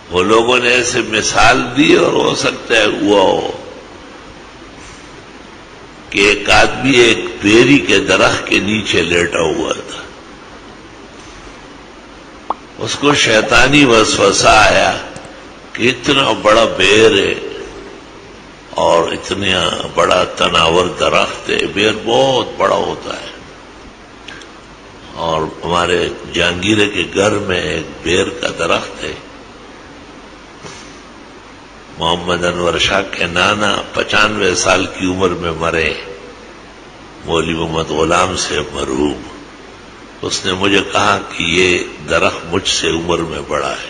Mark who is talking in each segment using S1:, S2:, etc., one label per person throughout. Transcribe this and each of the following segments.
S1: وہ لوگوں نے ایسے مثال دی اور ہو سکتا ہے ہوا ہو کہ ایک آدمی ایک بیری کے درخت کے نیچے لیٹا ہوا تھا، اس کو شیطانی وسوسہ آیا کہ اتنا بڑا بیر ہے اور اتنا بڑا تناور درخت ہے، بیر بہت بڑا ہوتا ہے، اور ہمارے جہانگیرے کے گھر میں ایک بیر کا درخت ہے۔ محمد انور شاہ کے نانا 95 سال کی عمر میں مرے، مولوی محمد غلام سے مرحوم۔ اس نے مجھے کہا کہ یہ درخت مجھ سے عمر میں بڑا ہے،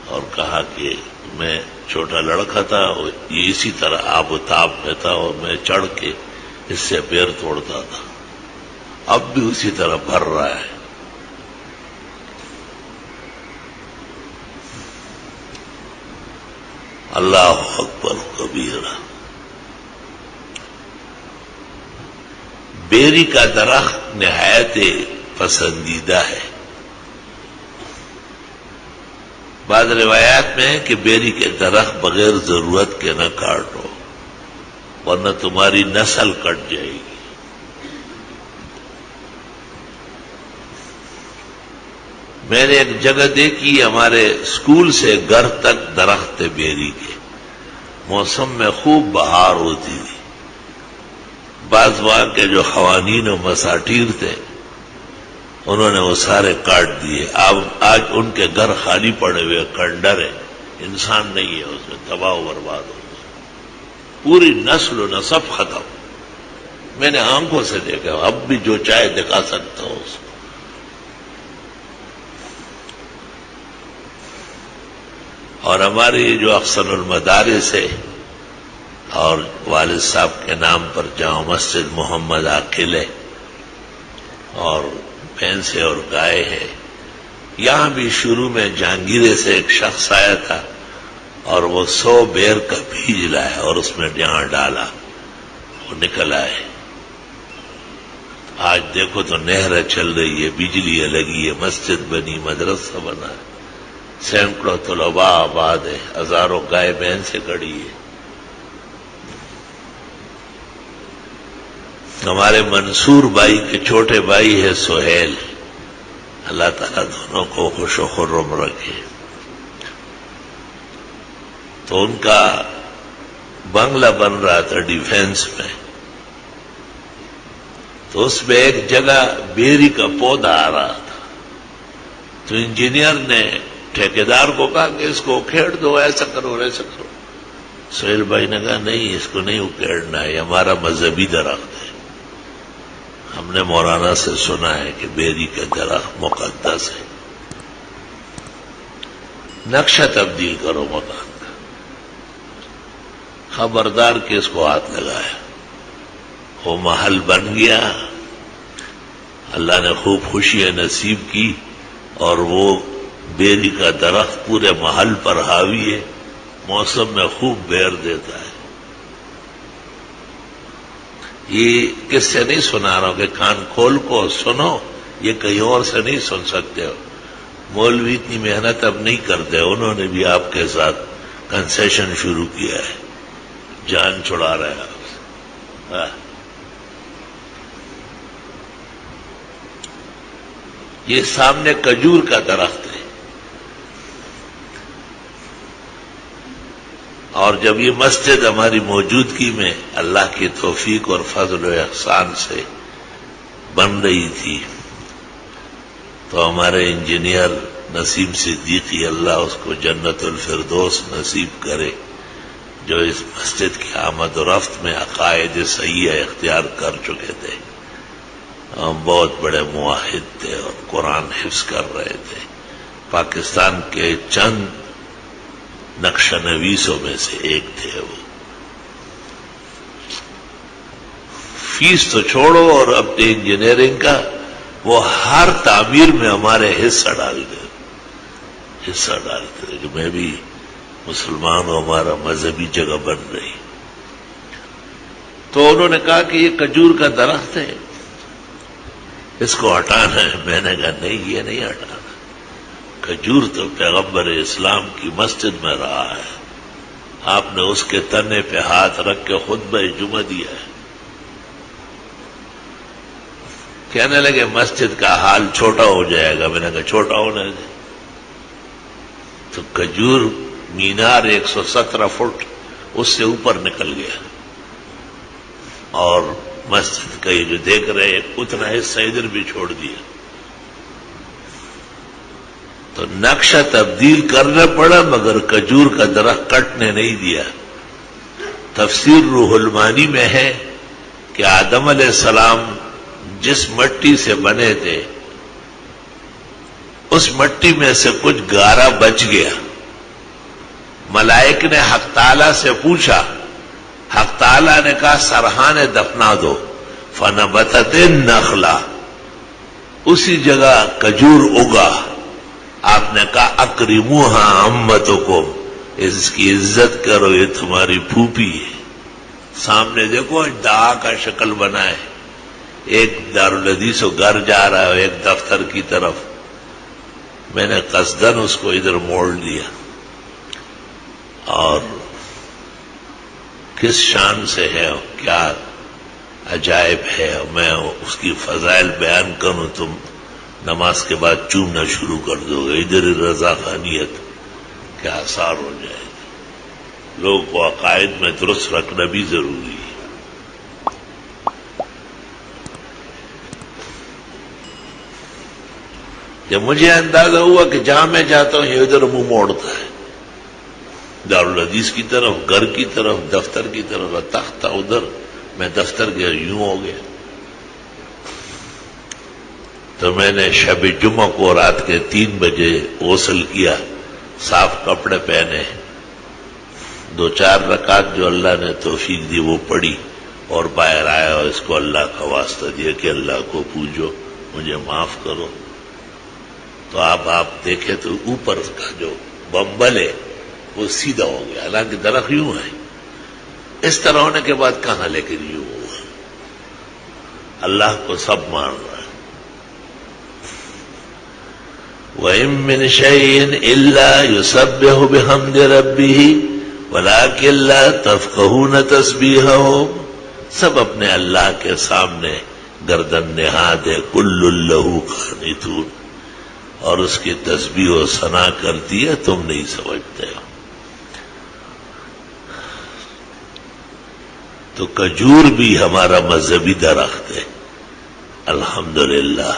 S1: اور کہا کہ میں چھوٹا لڑکا تھا اور یہ اسی طرح آب و تاب میں تھا اور میں چڑھ کے اس سے پیر توڑتا تھا، اب بھی اسی طرح بھر رہا ہے۔ اللہ اکبر کبیرہ۔ بیری کا درخت نہایت پسندیدہ ہے۔ بعض روایات میں ہے کہ بیری کے درخت بغیر ضرورت کے نہ کاٹو ورنہ تمہاری نسل کٹ جائے گی۔ میں نے ایک جگہ دیکھی، ہمارے اسکول سے گھر تک درخت تھے بیری کے، موسم میں خوب بہار ہوتی تھی۔ بعض وہاں کے جو قوانین و مساٹیر تھے انہوں نے وہ سارے کاٹ دیے، اب آج ان کے گھر خالی پڑے ہوئے، کھنڈر ہے، انسان نہیں ہے اس میں، تباہ و برباد ہو گیا، پوری نسل و نسب ختم۔ میں نے آنکھوں سے دیکھا، اب بھی جو چاہے دکھا سکتا ہوں اس کو۔ اور ہماری جو افسر المدارس ہے اور والد صاحب کے نام پر جامع مسجد محمد عاقل ہے اور بھینسیں اور گائے ہے، یہاں بھی شروع میں جہانگیرے سے ایک شخص آیا تھا اور وہ 100 بیر کا بیج لایا اور اس میں جہاں ڈالا وہ نکل آئے۔ آج دیکھو تو نہریں چل رہی ہے، بجلی لگی ہے، مسجد بنی، مدرسہ بنا ہے، سینکڑوں طلباء آباد ہے، ہزاروں گائے بھینسیں کھڑی ہے۔ ہمارے منصور بھائی کے چھوٹے بھائی ہے سہیل، اللہ تعالیٰ دونوں کو خوش و خرم رکھے، تو ان کا بنگلہ بن رہا تھا ڈیفینس میں، تو اس میں ایک جگہ بیری کا پودا آ رہا تھا، تو انجینئر نے ٹھیکیدار کو کہا کہ اس کو اکھیڑ دو، ایسا کرو ایسا کرو۔ سہیل بھائی نے کہا نہیں، اس کو نہیں اکھیڑنا ہے، یہ ہمارا مذہبی درخت ہے، ہم نے مولانا سے سنا ہے کہ بیری کا درخت مقدس ہے، نقشہ تبدیل کرو مکان کا۔ خبردار کہ اس کو ہاتھ لگایا، وہ محل بن گیا، اللہ نے خوب خوشیاں نصیب کی، اور وہ بیری کا درخت پورے محل پر حاوی ہے، موسم میں خوب بیر دیتا ہے۔ یہ کس سے نہیں سنا رہا ہوں کہ کان کھول کو سنو، یہ کہیں اور سے نہیں سن سکتے ہو۔ مولوی اتنی محنت اب نہیں کرتے، انہوں نے بھی آپ کے ساتھ کنسیشن شروع کیا ہے، جان چھڑا رہے ہیں آپ سے۔ یہ سامنے کھجور کا درخت ہے، اور جب یہ مسجد ہماری موجودگی میں اللہ کی توفیق اور فضل و احسان سے بن رہی تھی، تو ہمارے انجینئر نسیم صدیقی، اللہ اس کو جنت الفردوس نصیب کرے، جو اس مسجد کی آمد و رفت میں عقائد صحیحہ اختیار کر چکے تھے۔ ہم بہت بڑے موحد تھے اور قرآن حفظ کر رہے تھے، پاکستان کے چند نقشہ نویسوں میں سے ایک تھے وہ۔ فیس تو چھوڑو، اور اپنی انجینئرنگ کا وہ ہر تعمیر میں ہمارے حصہ ڈالتے کہ میں بھی مسلمان ہوں، ہمارا مذہبی جگہ بن رہی۔ تو انہوں نے کہا کہ یہ کھجور کا درخت ہے، اس کو ہٹانا ہے۔ میں نے کہا نہیں، یہ نہیں ہٹانا، کھجور تو پیغمبر اسلام کی مسجد میں رہا ہے، آپ نے اس کے تنے پہ ہاتھ رکھ کے خطبہ جمعہ دیا ہے۔ کہنے لگے مسجد کا حال چھوٹا ہو جائے گا، میں نے کہا چھوٹا ہونے دے۔ تو کھجور مینار 117 فٹ اس سے اوپر نکل گیا، اور مسجد کا یہ جو دیکھ رہے ہیں اتنا حصہ ادھر بھی چھوڑ دیا۔ تو نقشہ تبدیل کرنا پڑا مگر کھجور کا درخت کٹنے نہیں دیا۔ تفسیر روح المانی میں ہے کہ آدم علیہ السلام جس مٹی سے بنے تھے اس مٹی میں سے کچھ گارا بچ گیا۔ ملائک نے حق تعالیٰ سے پوچھا، حق تعالیٰ نے کہا سرحان دفنا دو، فنبتت النخلا، اسی جگہ کھجور اگا۔ آپ نے کہا اکرموہا عمتکم، اس کی عزت کرو، یہ تمہاری پھوپھی ہے۔ سامنے دیکھو دعا کا شکل بنا ہے، ایک دارالحدیث و گھر جا رہا ہے، ایک دفتر کی طرف۔ میں نے قصدن اس کو ادھر موڑ لیا، اور کس شان سے ہے، کیا عجائب ہے، میں اس کی فضائل بیان کروں تم نماز کے بعد چومنا شروع کر دو گے، ادھر رضا خانیت کے آثار ہو جائے گا۔ لوگوں کو عقائد میں درست رکھنا بھی ضروری ہے۔ جب مجھے اندازہ ہوا کہ جہاں میں جاتا ہوں یہ ادھر منہ موڑتا ہے، دارالحدیث کی طرف، گھر کی طرف، دفتر کی طرف، تختہ ادھر، میں دفتر گیا یوں ہو گیا۔ تو میں نے شب جمعہ کو رات کے 3 بجے غسل کیا، صاف کپڑے پہنے، 2-4 رکعت جو اللہ نے توفیق دی وہ پڑھی، اور باہر آیا اور اس کو اللہ کا واسطہ دیا کہ اللہ کو پوجو، مجھے معاف کرو۔ تو آپ دیکھیں تو اوپر کا جو بمبل ہے وہ سیدھا ہو گیا، حالانکہ درخت یوں ہے۔ اس طرح ہونے کے بعد کہاں لے کے یوں ہوا؟ اللہ کو سب مان رہا ہے۔ وَإِن مِّن شَيْءٍ إِلَّا يُسَبِّحُ بِحَمْدِ رَبِّهِ وَلَٰكِن لَّا تَفْقَهُونَ تَسْبِيحَهُمْ، سب اپنے اللہ کے سامنے گردن نہاد ہے، كُلٌّ لَّهُ قَانِتُونَ، اور اس کی تسبیح و ثنا کرتی ہے، تم نہیں سمجھتے ہو۔ تو کھجور بھی ہمارا مذہبی درخت ہے الحمدللہ،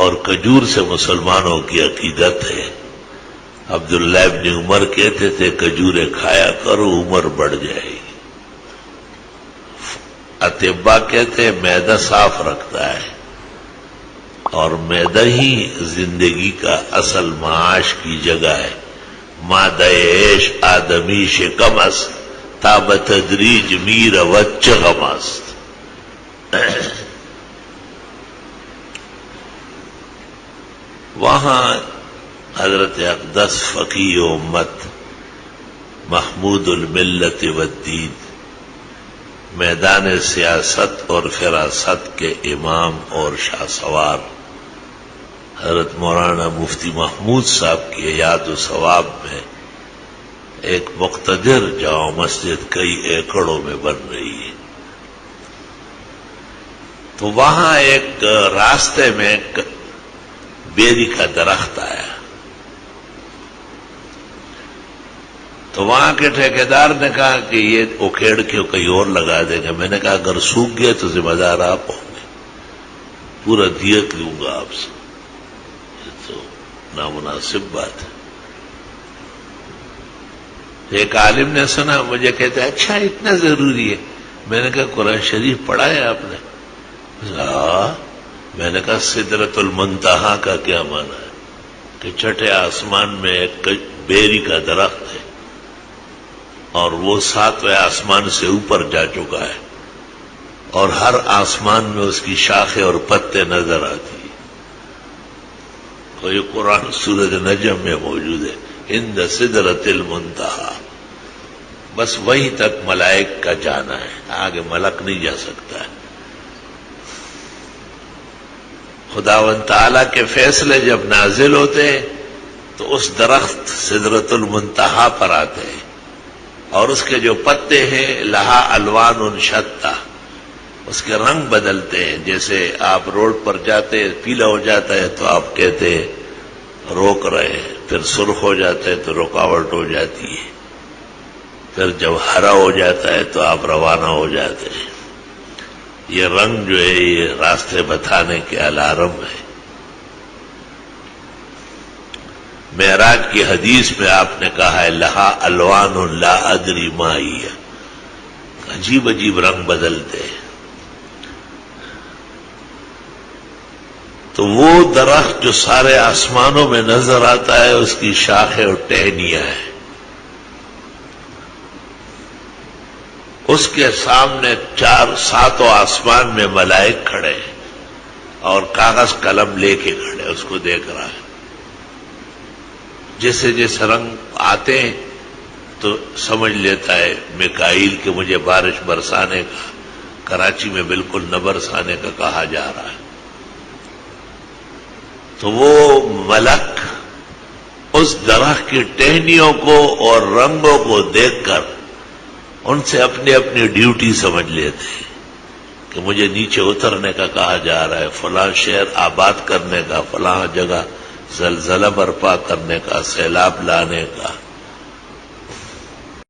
S1: اور کھجور سے مسلمانوں کی عقیدت ہے۔ عبداللہ ابن عمر کہتے تھے کھجوریں کھایا کرو عمر بڑھ جائے گی۔ اطباء کہتے ہیں معدہ صاف رکھتا ہے، اور معدہ ہی زندگی کا اصل معاش کی جگہ ہے۔ مادہ عیش آدمی شکم است، تا بتدریج میر وچغم است۔ وہاں حضرت اقدس فقیہ امت محمود الملت والدین، میدان سیاست اور فراست کے امام اور شاہ سوار حضرت مولانا مفتی محمود صاحب کی یاد و ثواب میں ایک مقتدر جامع مسجد کئی ایکڑوں میں بن رہی ہے۔ تو وہاں ایک راستے میں ایک بیری کا درخت آیا، تو وہاں کے ٹھیکیدار نے کہا کہ یہ اکھیڑ کے کہیں اور لگا دیں گے۔ میں نے کہا اگر سوکھ گئے تو ذمہ دار آپ ہوں گے، پورا دیت لوں گا آپ سے، یہ تو نامناسب بات ہے۔ ایک عالم نے سنا، مجھے کہتے اچھا اتنا ضروری ہے؟ میں نے کہا قرآن شریف پڑھا ہے آپ نے؟ میں نے کہا سدرۃ المنتہا کا کیا معنی ہے؟ کہ چھٹے آسمان میں ایک بیری کا درخت ہے، اور وہ 7ویں آسمان سے اوپر جا چکا ہے، اور ہر آسمان میں اس کی شاخیں اور پتے نظر آتی ہیں۔ اور یہ قرآن سورۃ نجم میں موجود ہے، عند سدرۃ المنتہا، بس وہیں تک ملائک کا جانا ہے، آگے ملک نہیں جا سکتا ہے۔ خداوند تعالیٰ کے فیصلے جب نازل ہوتے ہیں تو اس درخت سدرۃ المنتہا پر آتے ہیں، اور اس کے جو پتے ہیں لہا الوان شتیٰ، اس کے رنگ بدلتے ہیں. جیسے آپ روڈ پر جاتے پیلا ہو جاتا ہے تو آپ کہتے ہیں روک رہے ہیں، پھر سرخ ہو جاتا ہے تو رکاوٹ ہو جاتی ہے، پھر جب ہرا ہو جاتا ہے تو آپ روانہ ہو جاتے ہیں. یہ رنگ جو ہے یہ راستے بتانے کے الارم ہے. معراج کی حدیث میں آپ نے کہا ہے لہا الوان لا ادری ما ہی، عجیب عجیب رنگ بدلتے ہیں. تو وہ درخت جو سارے آسمانوں میں نظر آتا ہے اس کی شاخیں اور ٹہنیاں ہیں، اس کے سامنے 7 آسمان میں ملائک کھڑے ہیں اور کاغذ قلم لے کے کھڑے، اس کو دیکھ رہا ہے. جیسے جیسے رنگ آتے ہیں تو سمجھ لیتا ہے میکائیل کہ مجھے بارش برسانے کا، کراچی میں بالکل نہ برسانے کا کہا جا رہا ہے. تو وہ ملک اس درخت کی ٹہنیوں کو اور رنگوں کو دیکھ کر ان سے اپنی اپنی ڈیوٹی سمجھ لیتے ہیں کہ مجھے نیچے اترنے کا کہا جا رہا ہے، فلاں شہر آباد کرنے کا، فلاں جگہ زلزلہ برپا کرنے کا، سیلاب لانے کا.